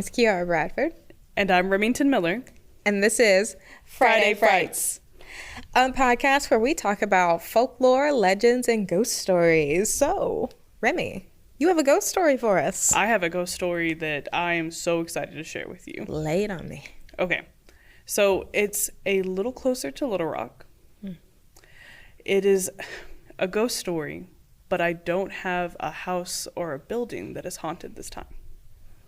name's Kiara Bradford. And I'm Remington Miller. And this is Friday Frights, a podcast where we talk about folklore, legends, and ghost stories. So, Remy, you have a ghost story for us. I have a ghost story that I am so excited to share with you. Lay it on me. Okay. So it's a little closer to Little Rock. It is a ghost story, but I don't have a house or a building that is haunted this time.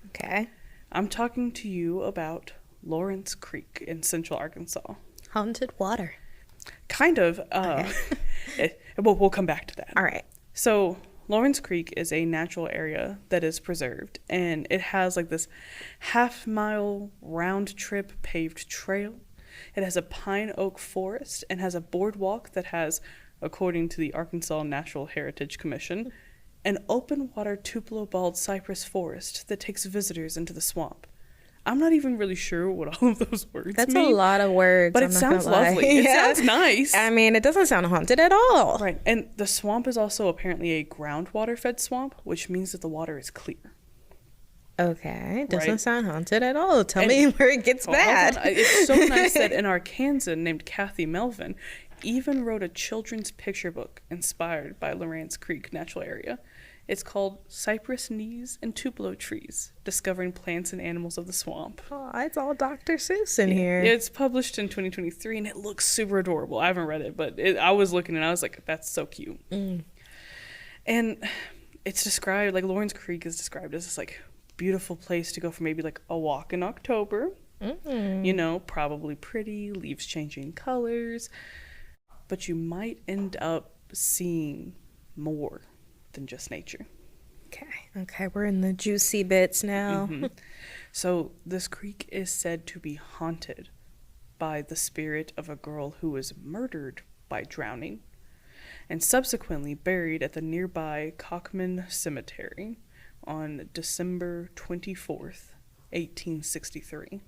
Okay. I'm talking to you about Lorance Creek in central Arkansas. Haunted water. Kind of. We'll come back to that. All right. So Lorance Creek is a natural area that is preserved, and it has like this half-mile round-trip paved trail. It has a pine oak forest and has a boardwalk that has, according to the Arkansas Natural Heritage Commission, an open-water Tupelo-bald cypress forest that takes visitors into the swamp. I'm not even really sure what all of those words That's mean. a lot of words. But it sounds lovely. It sounds nice. I mean, it doesn't sound haunted at all. Right. And the swamp is also apparently a groundwater-fed swamp, which means that the water is clear. Okay. Doesn't Right. sound haunted at all. Tell me where it gets bad. It's so nice that an Arkansan named Kathy Melvin even wrote a children's picture book inspired by Lorance Creek Natural Area. It's called Cypress Knees and Tupelo Trees, Discovering Plants and Animals of the Swamp. Oh, it's all Dr. Seuss in here. It's published in 2023, and it looks super adorable. I haven't read it, but I was looking, and I was like, that's so cute. And it's described, like, Lorance Creek is described as this, like, beautiful place to go for maybe, like, a walk in October. You know, probably pretty, leaves changing colors. But you might end up seeing more than just nature. Okay, we're in the juicy bits now. So this creek is said to be haunted by the spirit of a girl who was murdered by drowning and subsequently buried at the nearby Cockman Cemetery on December 24th, 1863.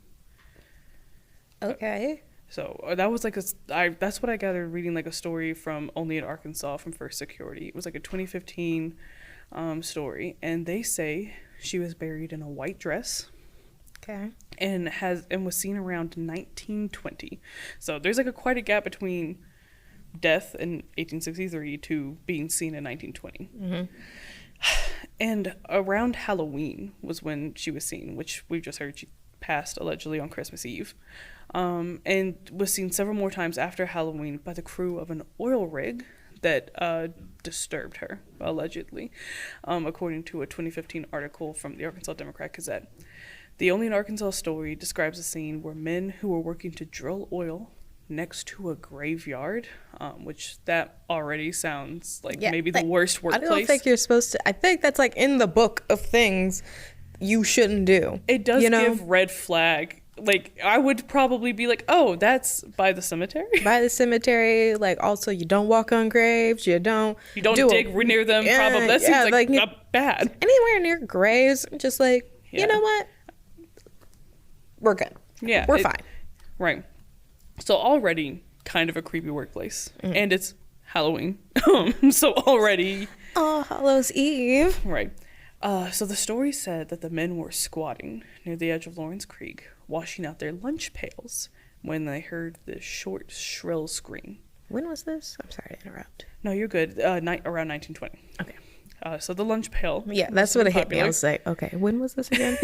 Okay. So that was like that's what I gathered reading like a story from Only in Arkansas from First Security. It was like a 2015 story, and they say she was buried in a white dress. Okay. And was seen around 1920. So there's like quite a gap between death in 1863 to being seen in 1920. And around Halloween was when she was seen, which we just heard she passed allegedly on Christmas Eve. And was seen several more times after Halloween by the crew of an oil rig that disturbed her, allegedly, according to a 2015 article from the Arkansas Democrat-Gazette. The Only in Arkansas story describes a scene where men who were working to drill oil next to a graveyard, which that already sounds like maybe the worst workplace. I don't think you're supposed to. I think that's like in the book of things you shouldn't do. It does give red flag. Like, I would probably be like, oh, that's by the cemetery? By the cemetery. Like, also, you don't walk on graves. You don't dig near them. Probably. That seems like bad. Anywhere near graves, just like, you know what? We're good. Yeah. We're fine. Right. So already kind of a creepy workplace. And it's Halloween. So already. Oh, Hallows Eve. Right. So the story said that the men were squatting near the edge of Lorance Creek, washing out their lunch pails, when they heard this short, shrill scream. When was this? I'm sorry to interrupt. No, you're good. Around 1920. Okay. So the lunch pail. Yeah, that's what it hit me. I was like, okay, when was this again?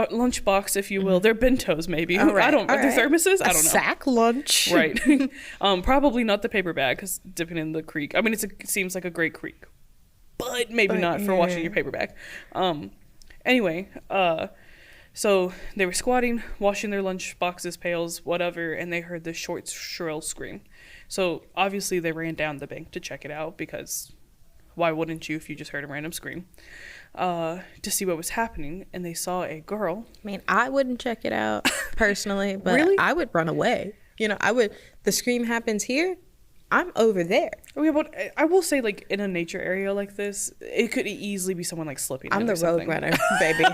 Lunch box, if you will. They're bentos, maybe. All right, They're thermoses? I don't know. Sack lunch. Right. Probably not the paper bag, because dipping in the creek. I mean, it seems like a great creek, but maybe not for washing your paper bag. Anyway, so they were squatting, washing their lunch boxes, pails, whatever, and they heard this short, shrill scream. So obviously they ran down the bank to check it out, because why wouldn't you if you just heard a random scream? To see what was happening, and they saw a girl. I mean, I wouldn't check it out personally, but Really? I would run away. The scream happens here, I'm over there. Yeah, but I will say, like, in a nature area like this, it could easily be someone, like, slipping. I'm the road runner, baby.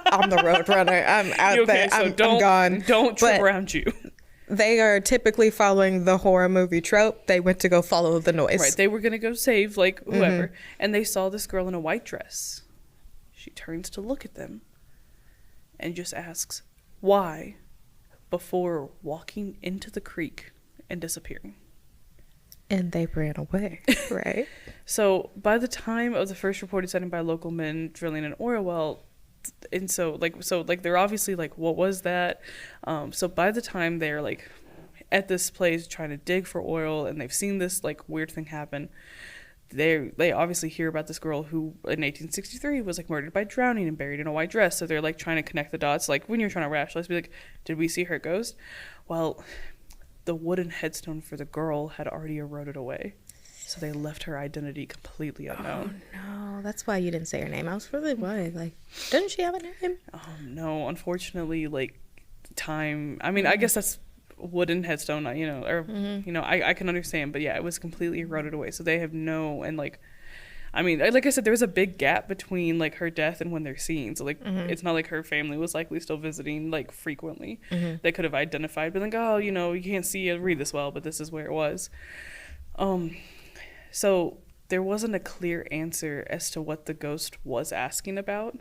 I'm the road runner. I'm out there. I'm gone. Don't trip around you. They are typically following the horror movie trope. They went to go follow the noise. Right. They were going to go save, like, whoever. And they saw this girl in a white dress. She turns to look at them. and just asks why before walking into the creek and disappearing. And they ran away, right? So by the time of the first reported sighting by local men drilling an oil well, and so they're obviously like, what was that? So by the time they're like at this place trying to dig for oil, and they've seen this like weird thing happen, they obviously hear about this girl who in 1863 was like murdered by drowning and buried in a white dress. So they're like trying to connect the dots, like when you're trying to rationalize, be like, did we see her ghost? Well, the wooden headstone for the girl had already eroded away, so they left her identity completely unknown. Oh no, that's why you didn't say her name. I was really worried. Like, doesn't she have a name? No, unfortunately, like time. I mean, I guess that's wooden headstone, or I can understand, but yeah, it was completely eroded away. So they have no, and like, I mean, like I said, there was a big gap between like her death and when they're seen. So like, it's not like her family was likely still visiting like frequently. They could have identified, but like, oh, you can't see or read this well, but this is where it was. So there wasn't a clear answer as to what the ghost was asking about.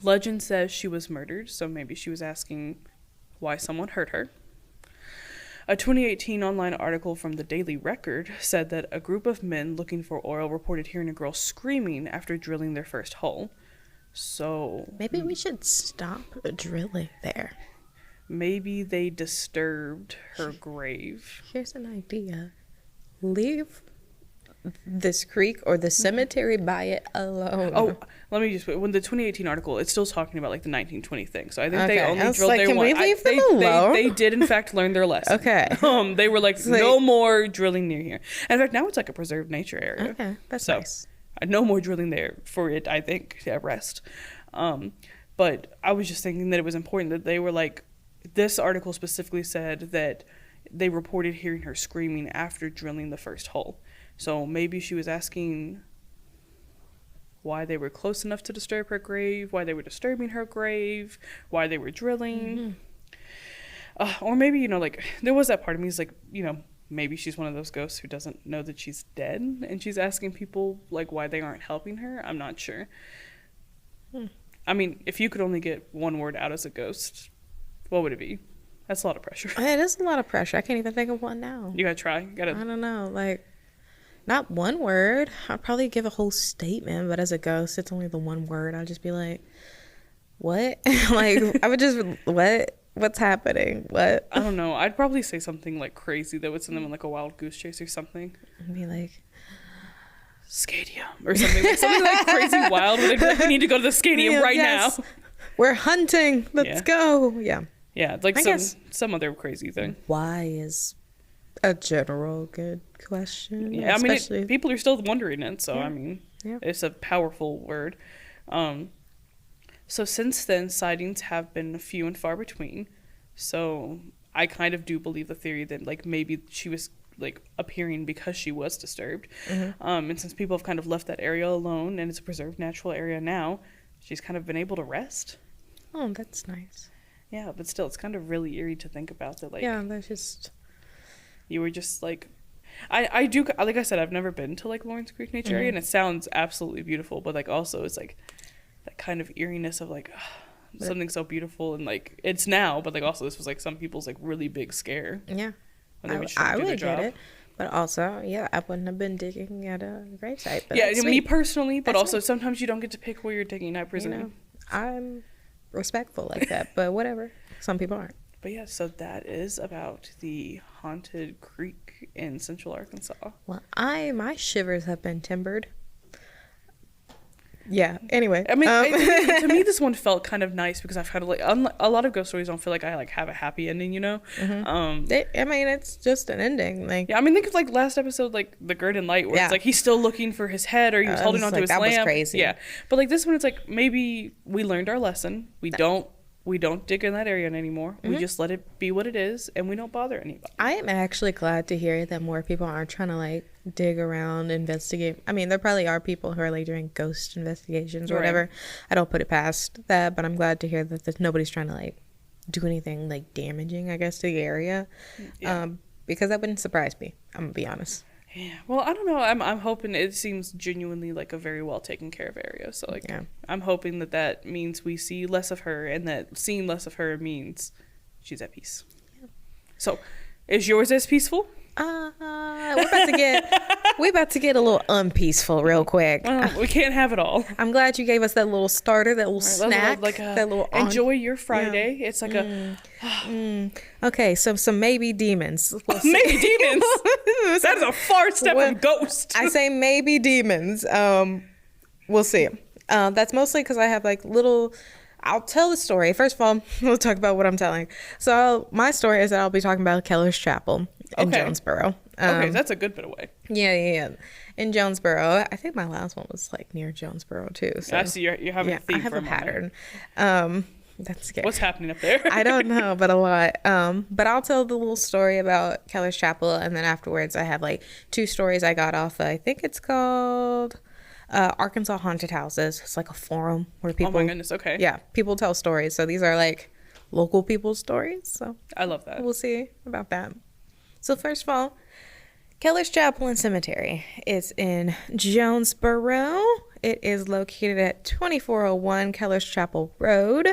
Legend says she was murdered, so maybe she was asking why someone hurt her. A 2018 online article from the Daily Record said that a group of men looking for oil reported hearing a girl screaming after drilling their first hole. So maybe we should stop drilling there. Maybe they disturbed her grave. Here's an idea. Leave this creek or the cemetery by it alone. Oh, let me just, when the 2018 article, it's still talking about like the 1920 thing. So I think they only drilled like, there can one. We leave them alone? They did in fact learn their lesson. Okay. They were like, no more drilling near here. And in fact, now it's like a preserved nature area. Okay, that's nice. No more drilling there for it, I think, at rest. But I was just thinking that it was important that they were like, this article specifically said that they reported hearing her screaming after drilling the first hole. So maybe she was asking why they were close enough to disturb her grave, why they were disturbing her grave, why they were drilling. Or maybe, like, there was that part of me is like, maybe she's one of those ghosts who doesn't know that she's dead, and she's asking people, like, why they aren't helping her. I'm not sure. I mean, if you could only get one word out as a ghost, what would it be? That's a lot of pressure. It is a lot of pressure. I can't even think of one now. You gotta try. I don't know, like, not one word. I'd probably give a whole statement, but as a ghost, it's only the one word. I'd just be like, what? Like, I would just, what? What's happening? What? I don't know. I'd probably say something like crazy that would send them on like a wild goose chase or something. I'd be like, Scadium or something. Like, something like crazy wild where they'd be like, we need to go to the Scadium right now. We're hunting. Let's go. Yeah. Yeah, like some other crazy thing. Why is a general good question. Yeah, I mean, people are still wondering it, so I mean, it's a powerful word. So since then, sightings have been few and far between. So I kind of do believe the theory that like maybe she was like appearing because she was disturbed. And since people have kind of left that area alone and it's a preserved natural area now, she's kind of been able to rest. Oh, that's nice. Yeah, but still, it's kind of really eerie to think about that. Like, yeah, that's just. You were just like, I do, like I said, I've never been to like Lorance Creek nature area, and it sounds absolutely beautiful, but like also it's like that kind of eeriness of like something so beautiful, and like it's now, but like also this was like some people's like really big scare. Yeah, I would get it, but also I wouldn't have been digging at a gravesite. But yeah, me personally, but also sometimes you don't get to pick where you're digging. I presume I'm respectful like that, but whatever. Some people aren't. But yeah, so that is about the haunted creek in Central Arkansas. Well, my shivers have been timbered. Yeah. Anyway, I mean, to me, this one felt kind of nice because I've had like a lot of ghost stories don't feel like I like have a happy ending, you know. I mean, it's just an ending. Like, yeah, I mean, think of like last episode, like the Gurdon Light, where it's like he's still looking for his head, or he was holding onto his lamp. That was crazy. Yeah, but like this one, it's like maybe we learned our lesson. We don't dig in that area anymore. We just let it be what it is, and we don't bother anybody. I am actually glad to hear that more people aren't trying to like dig around, investigate. I mean, there probably are people who are like doing ghost investigations or whatever. I don't put it past that, but I'm glad to hear that nobody's trying to like do anything like damaging, I guess, to the area. Yeah. Because that wouldn't surprise me. I'm gonna be honest. Yeah. Well, I don't know. I'm hoping it seems genuinely like a very well taken care of area. So like, Yeah. I'm hoping that means we see less of her, and that seeing less of her means she's at peace. Yeah. So, is yours as peaceful? We about to get a little unpeaceful real quick. We can't have it all. I'm glad you gave us that little starter, that little snack, that little enjoy your Friday. Yeah. It's like okay, so some maybe demons. Maybe demons. That is a far step from ghost. I say maybe demons. We'll see. That's mostly because I have like little. I'll tell the story. First of all, we'll talk about what I'm telling. So my story is that I'll be talking about Keller's Chapel in Jonesboro. Okay, that's a good bit away. Yeah. In Jonesboro. I think my last one was like near Jonesboro too. So. I see you're having a theme. I have a pattern. That's scary. What's happening up there? I don't know, but a lot. But I'll tell the little story about Keller's Chapel, and then afterwards I have like 2 stories I got off. I think it's called Arkansas Haunted Houses. It's like a forum where people. Oh my goodness! Okay. Yeah, people tell stories. So these are like local people's stories. So I love that. We'll see about that. So first of all, Keller's Chapel and Cemetery is in Jonesboro. It is located at 2401 Keller's Chapel Road.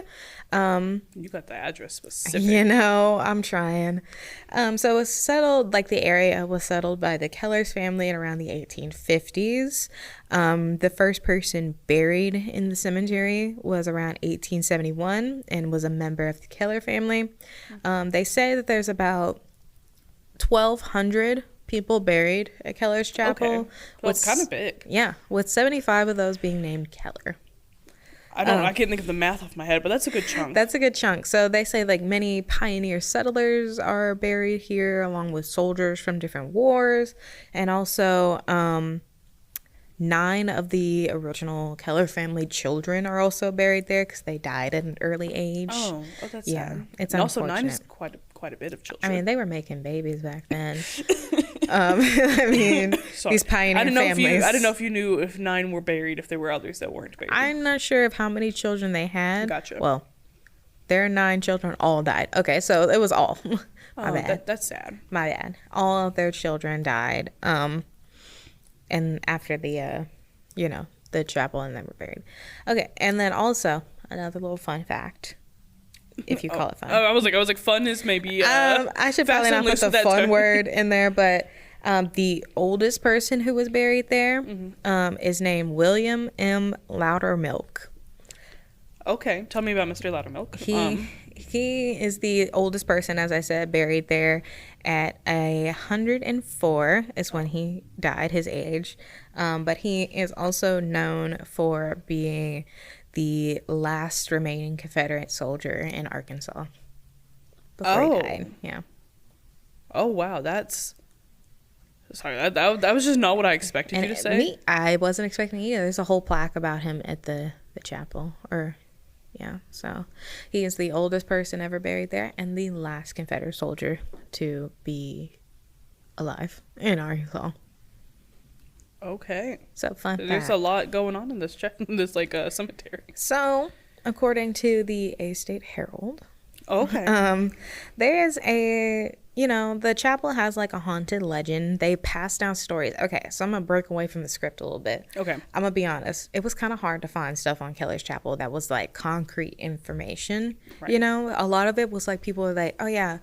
You got the address specific. You know, I'm trying. So it was settled, like the area was settled by the Keller's family in around the 1850s. The first person buried in the cemetery was around 1871 and was a member of the Keller family. They say that there's about 1,200 people buried at Keller's Chapel. Okay. Well, it's kind of big. Yeah, with 75 of those being named Keller. I can't think of the math off my head, but that's a good chunk. That's a good chunk. So they say like many pioneer settlers are buried here, along with soldiers from different wars, and also 9 of the original Keller family children are also buried there because they died at an early age. Oh, that's sad. It's and unfortunate. Also 9 is quite a bit of children. I mean, they were making babies back then. I mean, these pioneer families. I didn't know if you knew if 9 were buried, if there were others that weren't buried. I'm not sure of how many children they had. Gotcha. Well, their 9 children all died. Okay, so it was all. My bad. That's sad. My bad. All of their children died. And after the, the chapel, and then were buried. Okay, and then also another little fun fact, if you call it fun. I was like, fun is maybe. I should probably not put the fun word in there, but the oldest person who was buried there is named William M. Loudermilk. Okay, tell me about Mr. Loudermilk. He is the oldest person, as I said, buried there at 104 is when he died, his age. But he is also known for being the last remaining Confederate soldier in Arkansas before he died. Yeah. Oh, wow. Sorry, that was just not what I expected you to say. I wasn't expecting either. There's a whole plaque about him at the chapel. Yeah, so he is the oldest person ever buried there and the last Confederate soldier to be alive in Arkansas. Okay. So fun fact. There's a lot going on in this cemetery. So, according to the A State Herald, okay. there is the chapel has like a haunted legend. They pass down stories. Okay, so I'm gonna break away from the script a little bit. Okay. I'm gonna be honest. It was kind of hard to find stuff on Keller's Chapel that was like concrete information. Right. A lot of it was like people were like, oh yeah,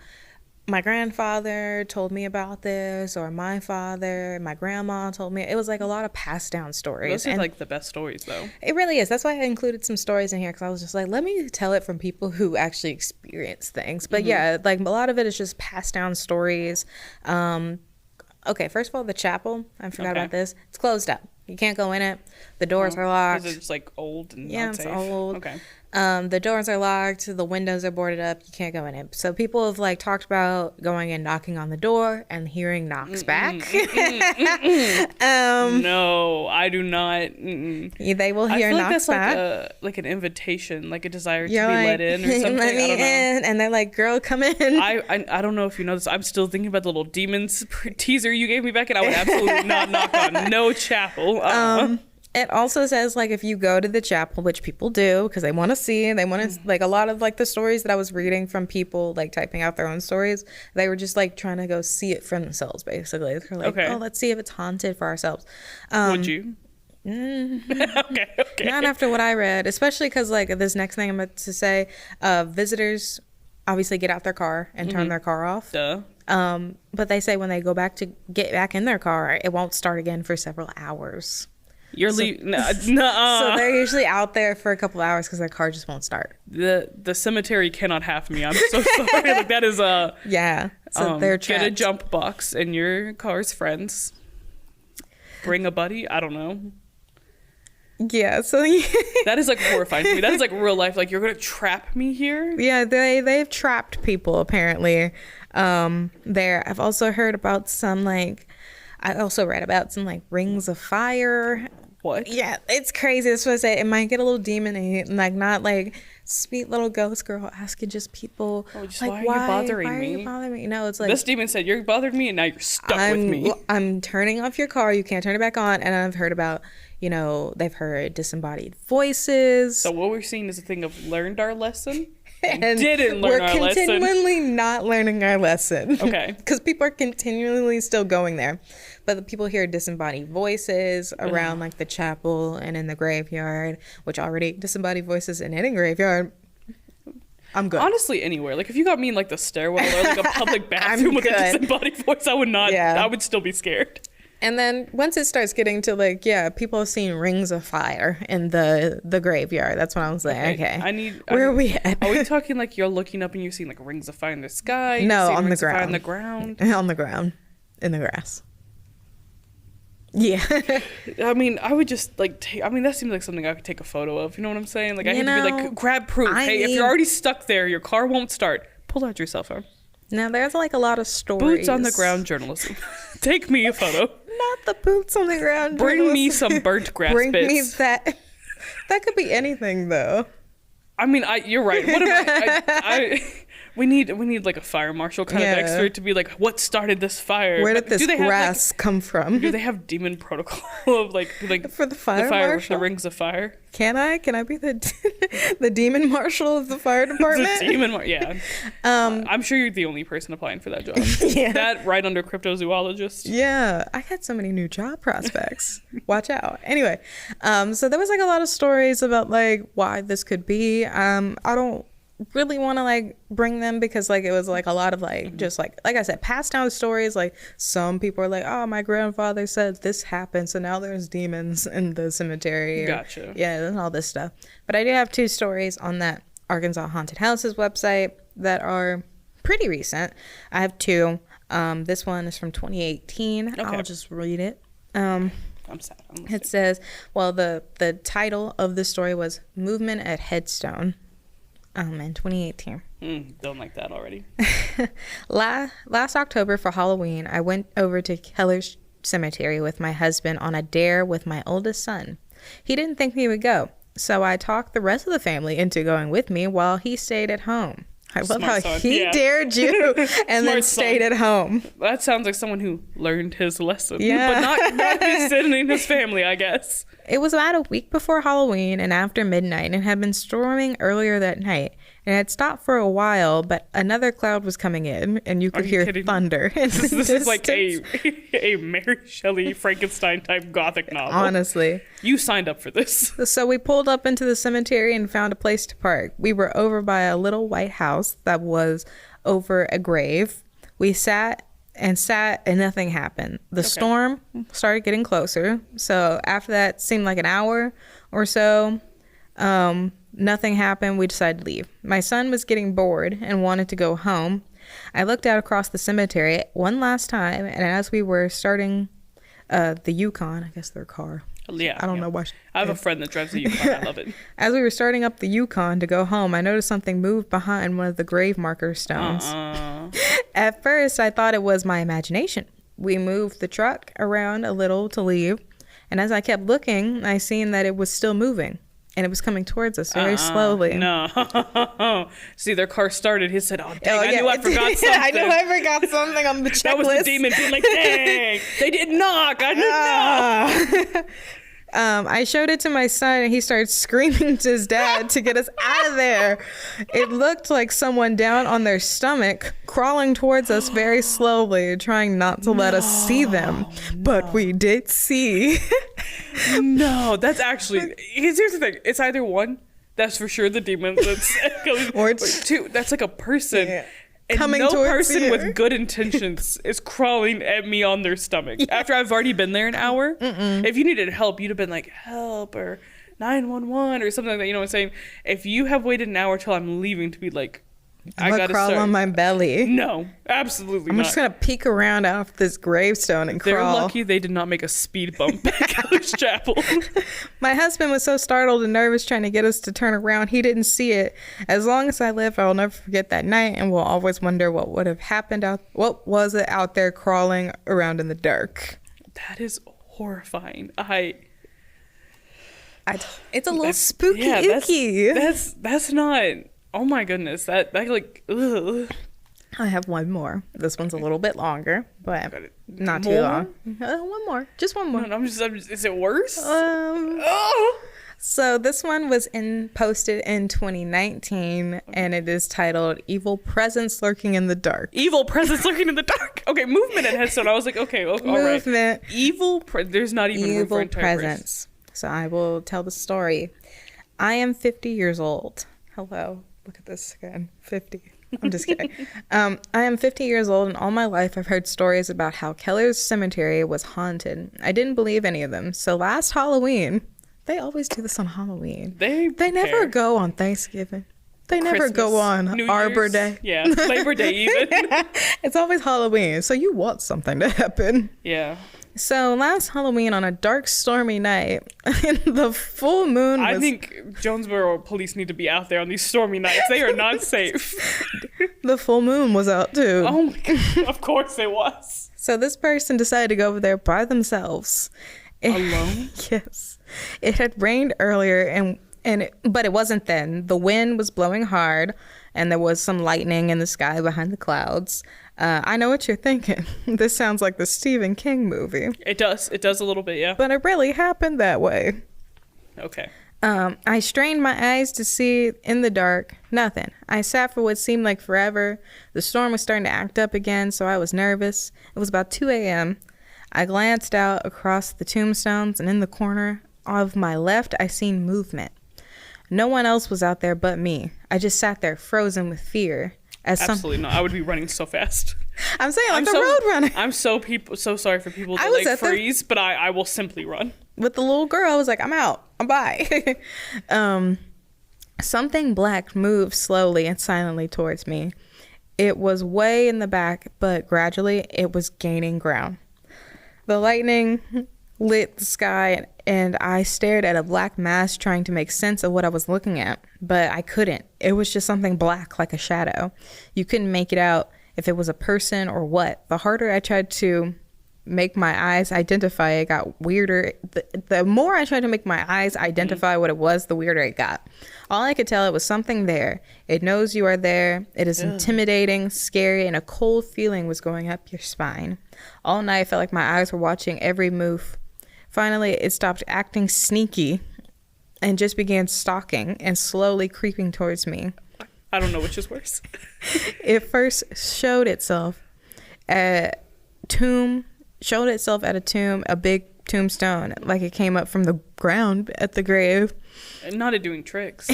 my grandfather told me about this, or my father, my grandma told me. It was like a lot of passed down stories. Those are like the best stories, though. It really is. That's why I included some stories in here, because I was just like, let me tell it from people who actually experience things. But yeah, like a lot of it is just passed down stories. Okay, first of all, the chapel, I forgot about this. It's closed up. You can't go in it. The doors are locked. Is it just like old and not safe? Yeah, it's old. Okay. The doors are locked. The windows are boarded up. You can't go in it. So people have like talked about going and knocking on the door and hearing knocks back. No, I do not. They will hear knocks back. Like an invitation, like a desire to be let in or something. Let me I don't know. in, and they're like, "Girl, come in." I don't know if you know this. I'm still thinking about the little demons teaser you gave me back, and I would absolutely not knock on no chapel. It also says, like, if you go to the chapel, which people do because they want to see, they want to, like, a lot of, like, the stories that I was reading from people, like, typing out their own stories, they were just, like, trying to go see it for themselves, basically. They're like, oh, let's see if it's haunted for ourselves. Would you? Okay. Not after what I read, especially because, like, this next thing I'm about to say, visitors obviously get out their car and turn their car off. Duh. But they say when they go back to get back in their car, it won't start again for several hours. You're leaving. Nuh-uh. So they're usually out there for a couple of hours because their car just won't start. The cemetery cannot have me. I'm so sorry. Like, that is yeah. So they're trapped. Get a jump box and your car's friends. Bring a buddy. I don't know. Yeah. So that is like horrifying to me. That is like real life. Like, you're gonna trap me here. Yeah. They've trapped people apparently. There. I've also heard about some, like, I also read about some, like, rings of fire. What? Yeah, it's crazy. That's what I say. It might get a little demon-y, like, not like sweet little ghost girl asking just people, just, like, why are you bothering me? Why are you bothering me? No, it's like, this demon said you're bothering me, and now you're stuck with me. I'm turning off your car. You can't turn it back on. And I've heard about, you know, they've heard disembodied voices. So what we're seeing is a thing of learned our lesson. And didn't learn our lesson. We're continually not learning our lesson. Okay. Because people are continually still going there. But the people hear disembodied voices around, like, the chapel and in the graveyard, which already disembodied voices in any graveyard. I'm good. Honestly, anywhere. Like, if you got me in, like, the stairwell or, like, a public bathroom with a disembodied voice, I would not. Yeah. I would still be scared. And then once it starts getting to, like, people have seen rings of fire in the graveyard. That's when I was like, okay. Where are we at? Are we talking like you're looking up and you're seeing, like, rings of fire in the sky? No, on the ground. On the ground? On the ground. In the grass. Yeah. I mean, I would just, like, that seems like something I could take a photo of. You know what I'm saying? Like, I need to be like, grab proof. If you're already stuck there, your car won't start. Pull out your cell phone. Now, there's, like, a lot of stories. Boots on the ground journalism. Take me a photo. Not the boots on the ground Bring journalism. me some burnt grass Bring bits. me that. That could be anything, though. I mean, you're right. What am we need like a fire marshal kind of expert to be like, what started this fire? Where did this grass come from? Do they have demon protocol of like for the fire marshal? The rings of fire? Can I be the demon marshal of the fire department? The demon yeah. I'm sure you're the only person applying for that job. Yeah. That right under cryptozoologist. Yeah, I had so many new job prospects. Watch out. Anyway, so there was like a lot of stories about like why this could be. I don't really want to like bring them because like it was like a lot of like just like I said, passed down stories. Like some people are like, oh, my grandfather said this happened, so now there's demons in the cemetery. Gotcha. Yeah, and all this stuff. But I do have two stories on that Arkansas Haunted Houses website that are pretty recent. I have two. This one is from 2018. Okay. I'll just read it. I'm sad. It says, well, the title of the story was Movement at Headstone. In 2018. Don't like that already. Last October for Halloween, I went over to Keller's cemetery with my husband on a dare with my oldest son. He didn't think we would go, so I talked the rest of the family into going with me while he stayed at home. I love how he dared you and then stayed at home. That sounds like someone who learned his lesson. Yeah. But not visiting his family, I guess. It was about a week before Halloween and after midnight and had been storming earlier that night. And it had stopped for a while, but another cloud was coming in and you could hear thunder. This is like a Mary Shelley Frankenstein type gothic novel. Honestly. You signed up for this. So we pulled up into the cemetery and found a place to park. We were over by a little white house that was over a grave. We sat and nothing happened. The storm started getting closer. So after that seemed like an hour or so. Nothing happened. We decided to leave. My son was getting bored and wanted to go home. I looked out across the cemetery one last time, and as we were starting the Yukon, I guess their car. Yeah. I don't know why. I have a friend that drives the Yukon. I love it. As we were starting up the Yukon to go home, I noticed something move behind one of the grave marker stones. At first, I thought it was my imagination. We moved the truck around a little to leave, and as I kept looking, I seen that it was still moving. And it was coming towards us very slowly. No. See, their car started. He said, oh, dang, I knew I forgot something. I knew I forgot something on the checklist. That was the demon being like, dang, they did knock. I didn't know. I showed it to my son, and he started screaming to his dad to get us out of there. It looked like someone down on their stomach crawling towards us very slowly, trying not to let us see them. But we did see. No, that's actually... Here's the thing. It's either one, that's for sure the demon that's going, or two, that's like a person. Yeah. And coming no person you. With good intentions is crawling at me on their stomach. Yeah. After I've already been there an hour. If you needed help, you'd have been like, help, or 911 or something like that. You know what I'm saying? If you have waited an hour till I'm leaving to be like, I gotta crawl on my belly. No, absolutely not. I'm just gonna peek around off this gravestone and crawl. They're lucky they did not make a speed bump at Keller's Chapel. My husband was so startled and nervous trying to get us to turn around. He didn't see it. As long as I live, I'll never forget that night, and will always wonder what would have happened what was it out there crawling around in the dark. That is horrifying. It's a little spooky. Yeah, that's not. Oh my goodness, that like, ugh. I have one more. This one's a little bit longer, but not too long. One more, just one more. No, I'm just. Is it worse? So this one was posted in 2019, and it is titled "Evil Presence Lurking in the Dark." Evil presence lurking in the dark. Okay, movement and headstone. I was like, okay, all movement. Right. Evil. There's not even evil room for presence. So I will tell the story. I am 50 years old. Hello. Look at this again. 50. I'm just kidding. I am 50 years old, and all my life I've heard stories about how Keller's cemetery was haunted. I didn't believe any of them. So last Halloween, they always do this on Halloween. They never go on Thanksgiving. They never go on New Arbor Year's. Day. Yeah, Labor Day even. It's always Halloween, so you want something to happen. Yeah. So last Halloween on a dark, stormy night, the full moon was... I think Jonesboro police need to be out there on these stormy nights. They are not safe. The full moon was out too. Oh my God. Of course it was. So this person decided to go over there by themselves. Alone? Yes. It had rained earlier, but it wasn't then. The wind was blowing hard, and there was some lightning in the sky behind the clouds. I know what you're thinking. This sounds like the Stephen King movie. It does. It does a little bit, yeah. But it really happened that way. Okay. I strained my eyes to see in the dark. Nothing. I sat for what seemed like forever. The storm was starting to act up again, so I was nervous. It was about 2 a.m. I glanced out across the tombstones, and in the corner of my left, I seen movement. No one else was out there but me. I just sat there frozen with fear. Absolutely not. I would be running so fast. I'm saying like the road runner. I'm so sorry for people that like freeze, but I will simply run. With the little girl, I was like, I'm out. I'm bye. Something black moved slowly and silently towards me. It was way in the back, but gradually it was gaining ground. The lightning lit the sky, and I stared at a black mass trying to make sense of what I was looking at, but I couldn't. It was just something black, like a shadow. You couldn't make it out if it was a person or what. The harder I tried to make my eyes identify, it got weirder. The more I tried to make my eyes identify what it was, the weirder it got. All I could tell, it was something there. It knows you are there. It is intimidating, scary, and a cold feeling was going up your spine. All night, I felt like my eyes were watching every move. Finally, it stopped acting sneaky and just began stalking and slowly creeping towards me. I don't know which is worse. It first showed itself at a tomb, a big tombstone, like it came up from the ground at the grave. Not at doing tricks.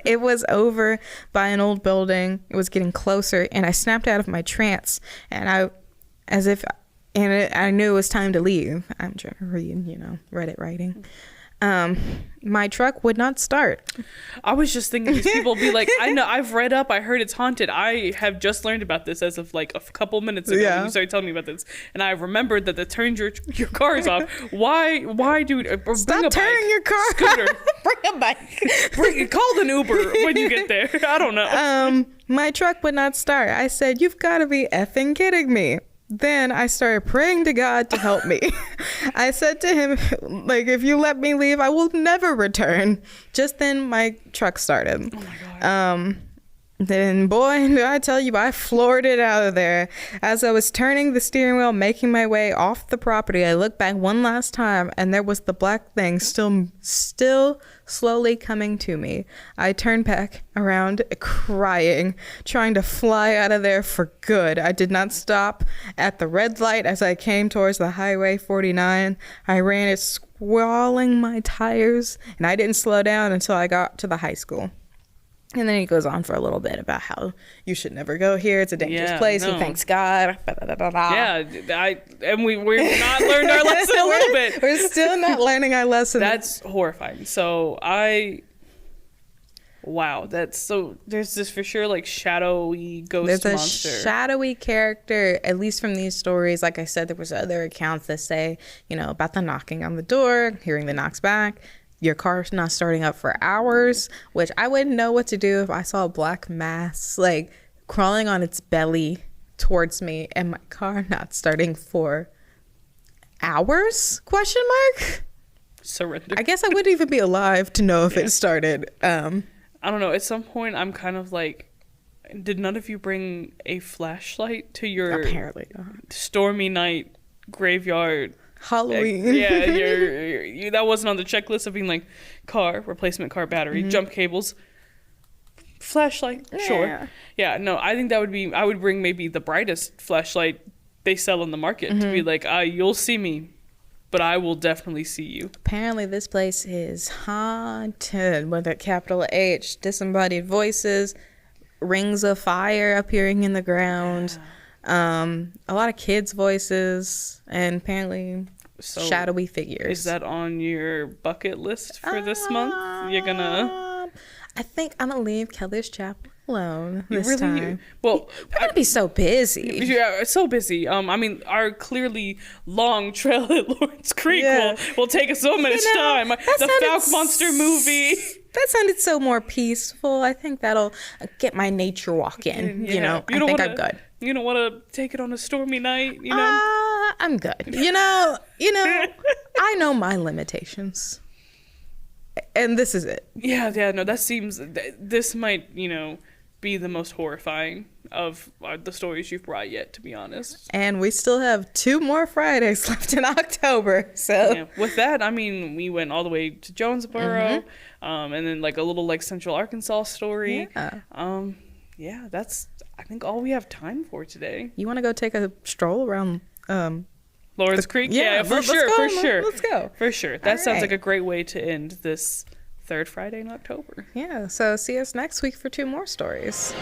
It was over by an old building. It was getting closer, and I snapped out of my trance, and I knew it was time to leave. I'm trying to read, Reddit writing. My truck would not start. I was just thinking these people be like, I know, I heard it's haunted. I have just learned about this as of like a couple minutes ago when you started telling me about this. And I remembered that turns your cars off. Why do stop turning your car scooter. Bring a bike. Call an Uber when you get there. I don't know. My truck would not start. I said, you've got to be effing kidding me. Then I started praying to God to help me. I said to him, like, if you let me leave, I will never return. Just then my truck started. Oh my God. Then, boy, do I tell you, I floored it out of there. As I was turning the steering wheel, making my way off the property, I looked back one last time, and there was the black thing still slowly coming to me. I turned back around, crying, trying to fly out of there for good. I did not stop at the red light as I came towards the Highway 49. I ran it, squalling my tires, and I didn't slow down until I got to the high school. And then he goes on for a little bit about how you should never go here. It's a dangerous place. No. He thanks God. Yeah, we're not learned our lesson a little bit. We're still not learning our lesson. That's horrifying. So there's this for sure like shadowy ghost monster. There's a shadowy character, at least from these stories. Like I said, there was other accounts that say, about the knocking on the door, hearing the knocks back. Your car's not starting up for hours, which I wouldn't know what to do if I saw a black mass like crawling on its belly towards me and my car not starting for hours? ? Surrender. I guess I wouldn't even be alive to know if it started. I don't know. At some point, I'm kind of like, did none of you bring a flashlight to your apparently stormy night graveyard? Halloween. Yeah, that wasn't on the checklist of being like replacement car battery, jump cables, flashlight. Yeah. Sure. Yeah, no, I think I would bring maybe the brightest flashlight they sell on the market to be like, you'll see me, but I will definitely see you. Apparently this place is haunted with a capital H, disembodied voices, rings of fire appearing in the ground. Yeah. A lot of kids' voices, and apparently shadowy figures. Is that on your bucket list for this month? You're gonna... I think I'm gonna leave Keller's Chapel alone this really time. Well, we're gonna be so busy. Yeah, so busy. I mean, our clearly long trail at Lorance Creek will take us so much time. The Falk Monster movie. That sounded so more peaceful. I think that'll get my nature walk in. I think I'm good. You don't want to take it on a stormy night, I'm good. I know my limitations. And this is it. Yeah, no, that seems... This might, be the most horrifying of the stories you've brought yet, to be honest. And we still have 2 more Fridays left in October, so... Yeah, with that, I mean, we went all the way to Jonesboro, and then, like, a little, like, Central Arkansas story. Yeah. That's, I think, all we have time for today. You want to go take a stroll around... Lorance Creek? Yeah, for sure. Let's go. For sure. That sounds like a great way to end this third Friday in October. Yeah, so see us next week for 2 more stories.